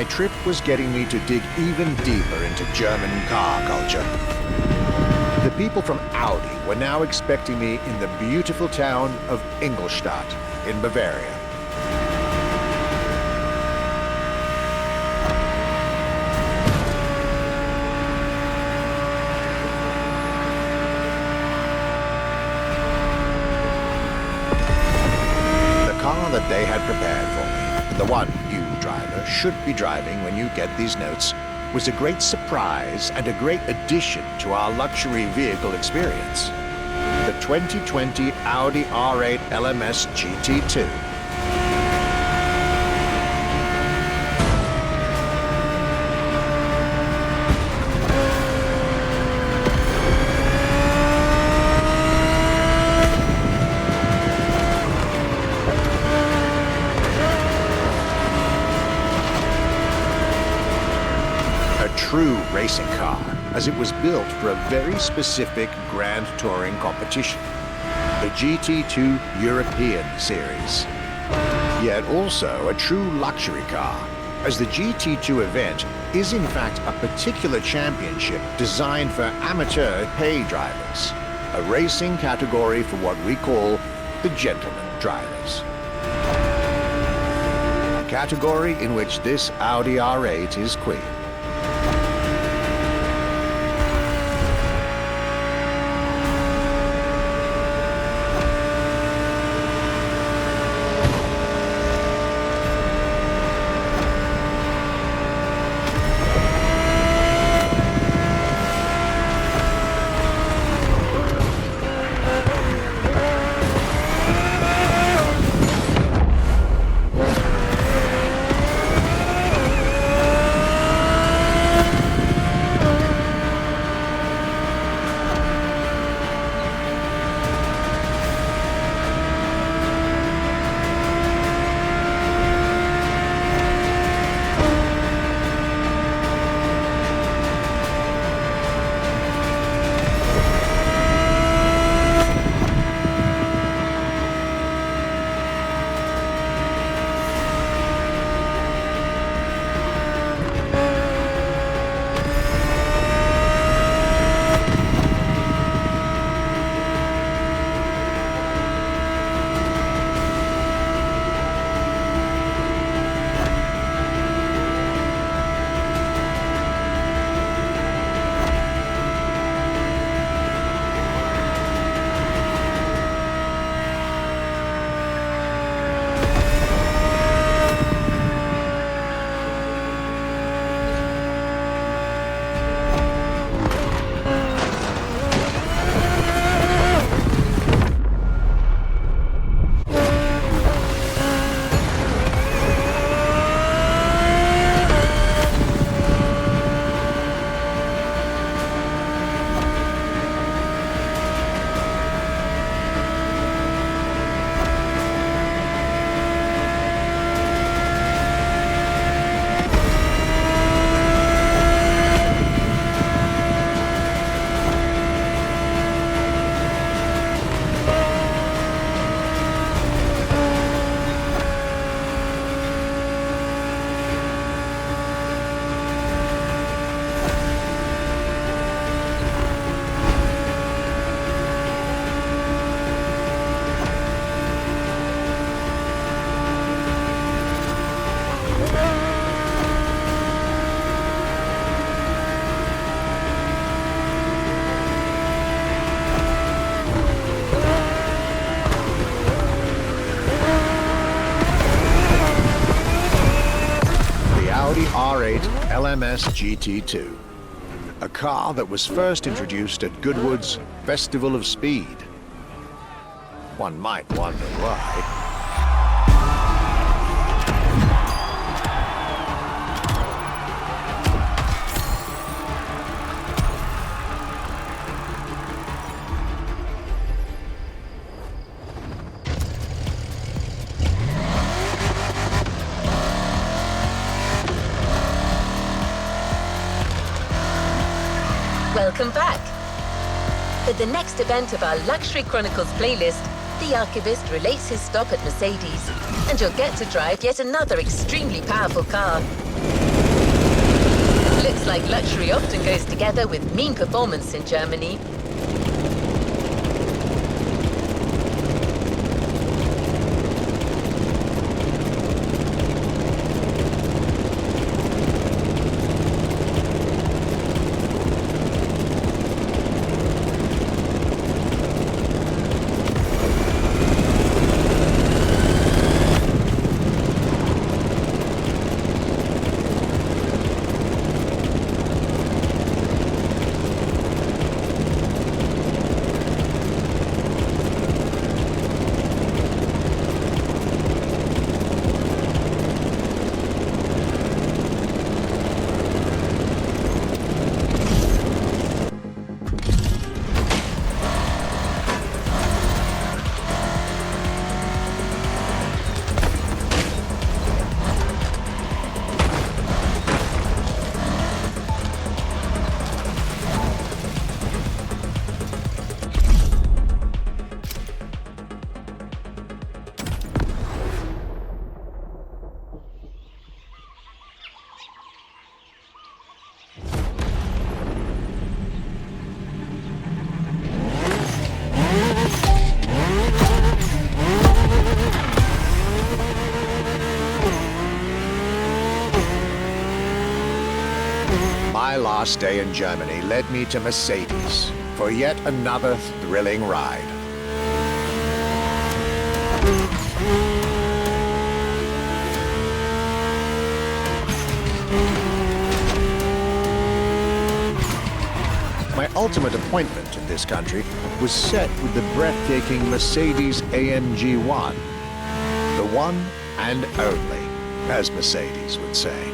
my trip was getting me to dig even deeper into German car culture. The people from Audi were now expecting me in the beautiful town of Ingolstadt in Bavaria. The car that they had prepared for me, and the one you, driver, should be driving when you get these notes, was a great surprise and a great addition to our luxury vehicle experience. The 2020 Audi R8 LMS GT2. True racing car, as it was built for a very specific Grand Touring competition, the GT2 European Series. Yet also a true luxury car, as the GT2 event is in fact a particular championship designed for amateur pay drivers, a racing category for what we call the gentleman drivers. A category in which this Audi R8 is queen. R8 LMS GT2, a car that was first introduced at Goodwood's Festival of Speed. One might wonder why. Welcome back! For the next event of our Luxury Chronicles playlist, the Archivist relates his stop at Mercedes, and you'll get to drive yet another extremely powerful car. Looks like luxury often goes together with mean performance in Germany. My last day in Germany led me to Mercedes for yet another thrilling ride. My ultimate appointment in this country was set with the breathtaking Mercedes AMG 1. The one and only, as Mercedes would say.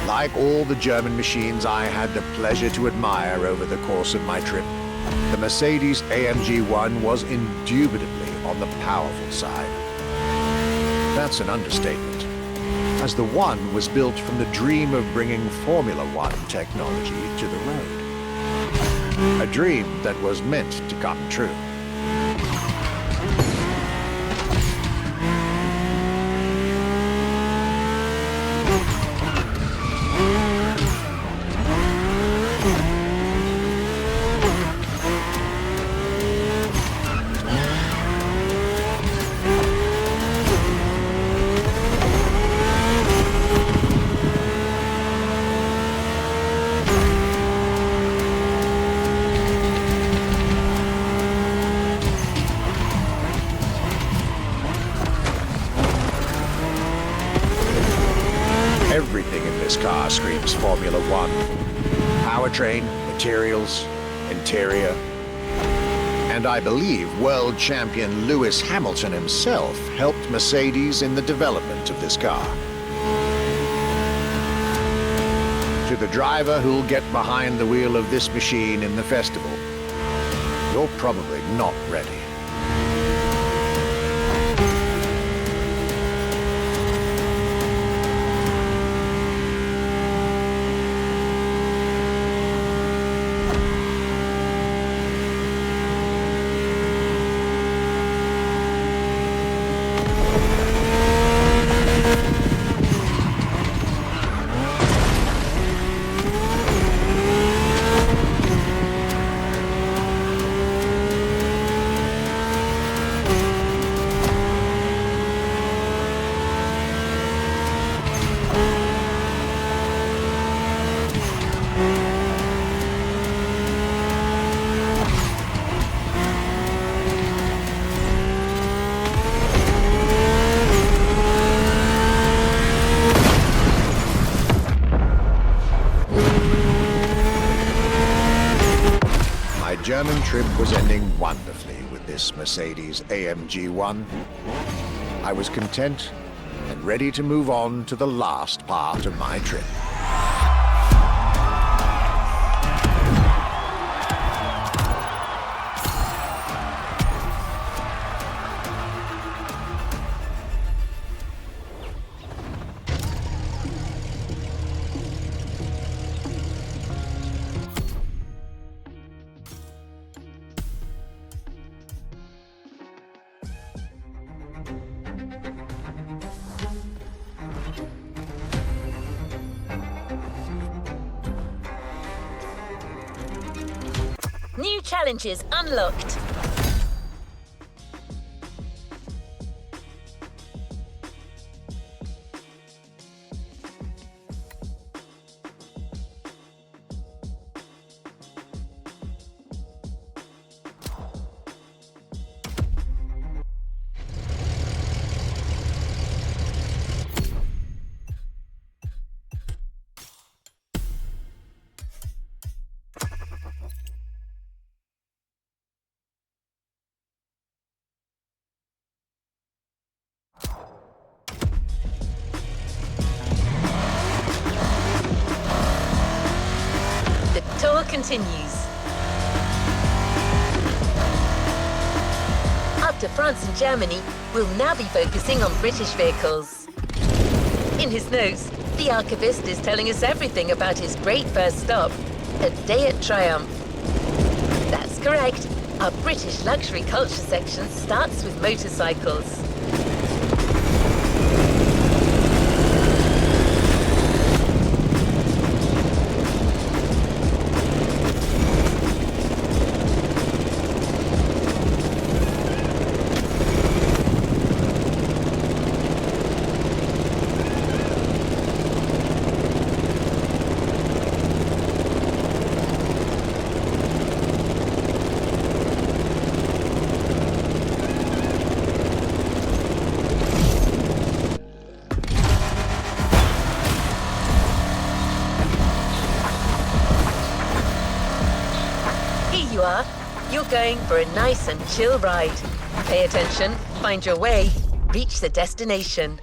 Like all the German machines I had the pleasure to admire over the course of my trip, the Mercedes AMG 1 was indubitably on the powerful side. That's an understatement, as the One was built from the dream of bringing Formula One technology to the road. A dream that was meant to come true. Everything in this car screams Formula One. Powertrain, materials, interior. And I believe world champion Lewis Hamilton himself helped Mercedes in the development of this car. To the driver who'll get behind the wheel of this machine in the festival, you're probably not ready. German trip was ending wonderfully with this Mercedes AMG 1. I was content and ready to move on to the last part of my trip. New challenges unlocked. The tour continues. After France and Germany, we'll now be focusing on British vehicles. In his notes, the archivist is telling us everything about his great first stop, a day at Triumph. That's correct. Our British luxury culture section starts with motorcycles. Here you are. You're going for a nice and chill ride. Pay attention, find your way, reach the destination.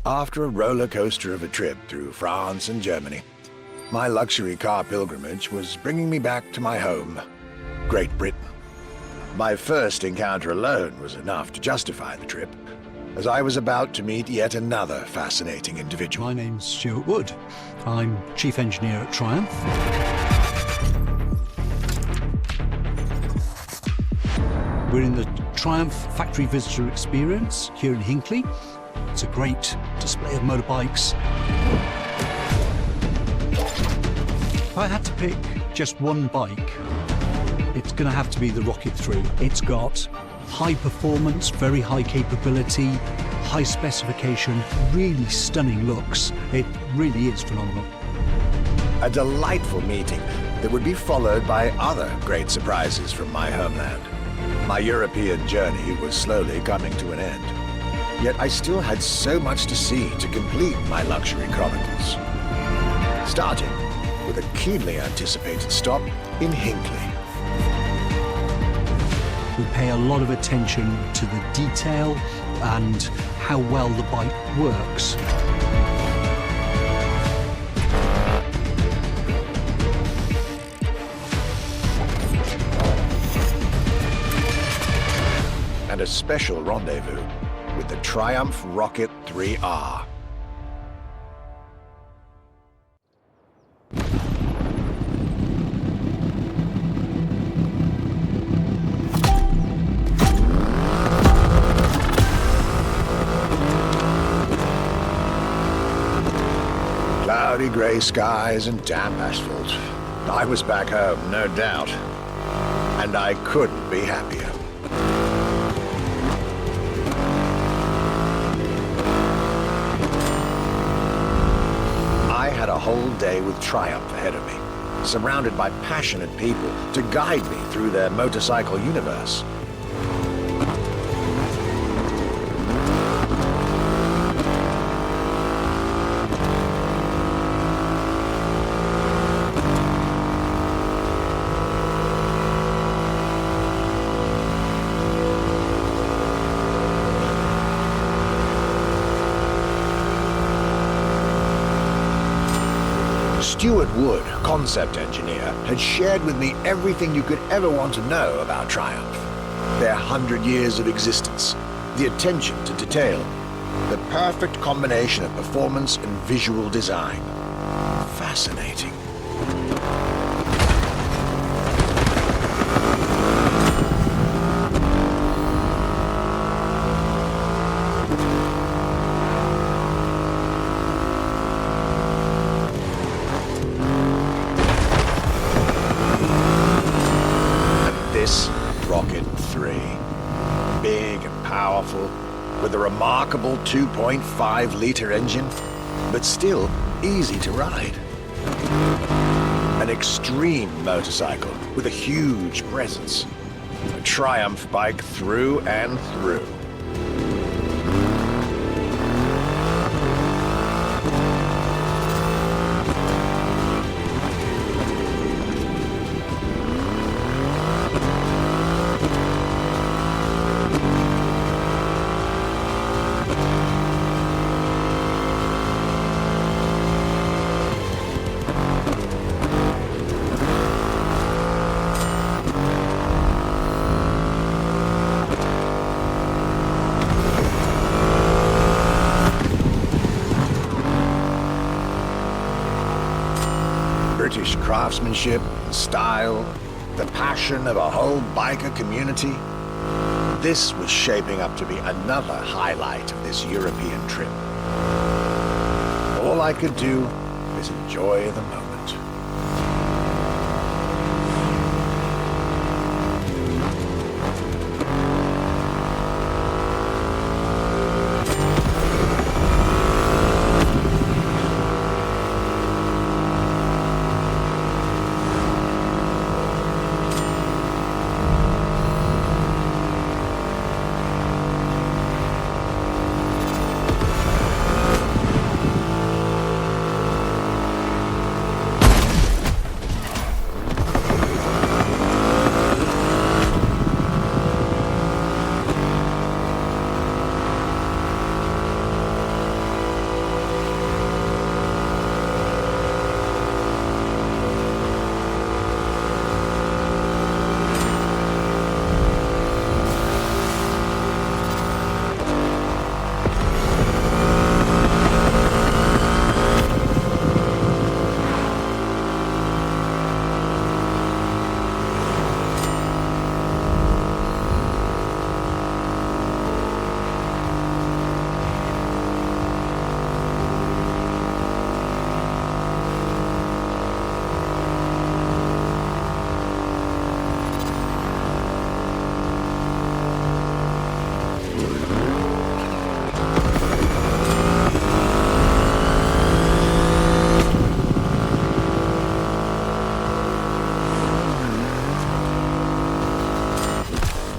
After a roller coaster of a trip through France and Germany, my luxury car pilgrimage was bringing me back to my home, Great Britain. My first encounter alone was enough to justify the trip, as I was about to meet yet another fascinating individual. My name's Stuart Wood. I'm Chief Engineer at Triumph. We're in the Triumph Factory Visitor Experience here in Hinckley. It's a great display of motorbikes. If I had to pick just one bike, it's going to have to be the Rocket 3. It's got high performance, very high capability, high specification, really stunning looks. It really is phenomenal. A delightful meeting that would be followed by other great surprises from my homeland. My European journey was slowly coming to an end. Yet I still had so much to see to complete my luxury chronicles. Starting with a keenly anticipated stop in Hinckley. We pay a lot of attention to the detail and how well the bike works. And a special rendezvous with the Triumph Rocket 3R. Cloudy grey skies and damp asphalt. I was back home, no doubt. And I couldn't be happier. I had a whole day with Triumph ahead of me, surrounded by passionate people to guide me through their motorcycle universe. Stuart Wood, concept engineer, had shared with me everything you could ever want to know about Triumph. Their 100 years of existence, the attention to detail, the perfect combination of performance and visual design. Fascinating. This Rocket 3. Big and powerful, with a remarkable 2.5-liter engine, but still easy to ride. An extreme motorcycle with a huge presence. A Triumph bike through and through. British craftsmanship, style, the passion of a whole biker community. This was shaping up to be another highlight of this European trip. All I could do is enjoy the moment.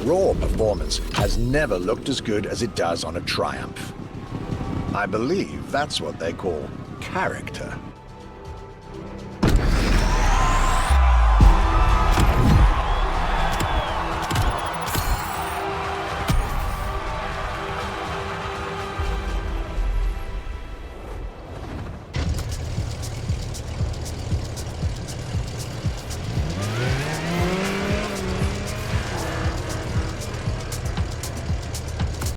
Raw performance has never looked as good as it does on a Triumph. I believe that's what they call character.